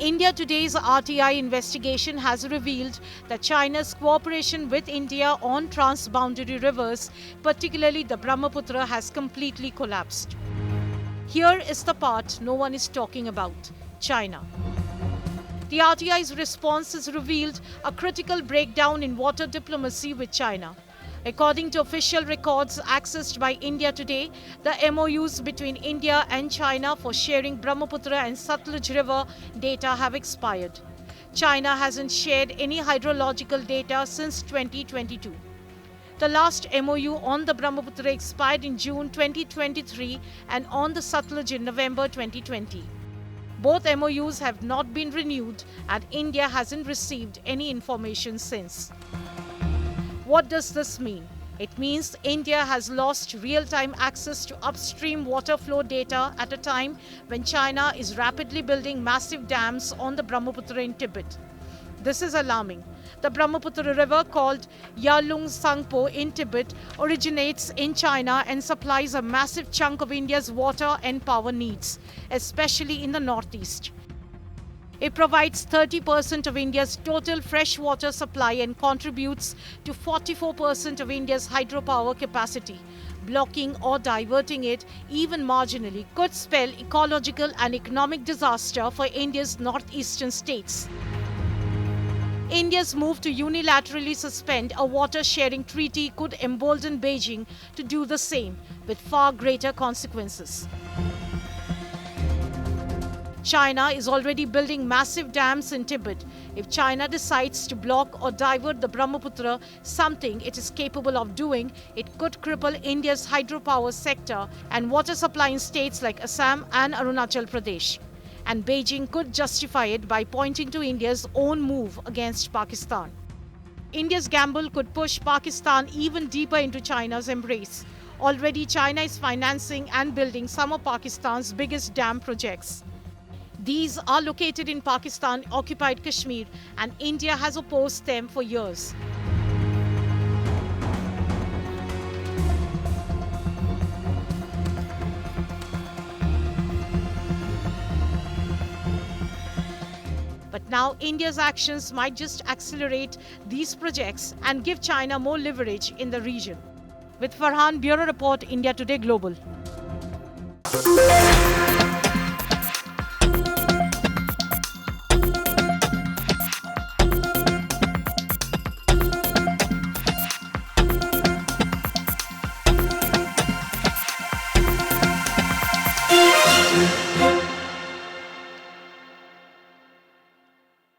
India Today's RTI investigation has revealed that China's cooperation with India on transboundary rivers, particularly the Brahmaputra, has completely collapsed. Here is the part no one is talking about: China. The RTI's response has revealed a critical breakdown in water diplomacy with China. According to official records accessed by India Today, the MOUs between India and China for sharing Brahmaputra and Satluj River data have expired. China hasn't shared any hydrological data since 2022. The last MOU on the Brahmaputra expired in June 2023 and on the Satluj in November 2020. Both MOUs have not been renewed and India hasn't received any information since. What does this mean? It means India has lost real-time access to upstream water flow data at a time when China is rapidly building massive dams on the Brahmaputra in Tibet. This is alarming. The Brahmaputra river, called Yarlung Tsangpo in Tibet, originates in China and supplies a massive chunk of India's water and power needs, especially in the northeast. It provides 30% of India's total freshwater supply and contributes to 44% of India's hydropower capacity. Blocking or diverting it, even marginally, could spell ecological and economic disaster for India's northeastern states. India's move to unilaterally suspend a water-sharing treaty could embolden Beijing to do the same, with far greater consequences. China is already building massive dams in Tibet. If China decides to block or divert the Brahmaputra, something it is capable of doing, it could cripple India's hydropower sector and water supply in states like Assam and Arunachal Pradesh. And Beijing could justify it by pointing to India's own move against Pakistan. India's gamble could push Pakistan even deeper into China's embrace. Already, China is financing and building some of Pakistan's biggest dam projects. These are located in Pakistan-occupied Kashmir, and India has opposed them for years. But now India's actions might just accelerate these projects and give China more leverage in the region. With Farhan, Bureau Report, India Today Global.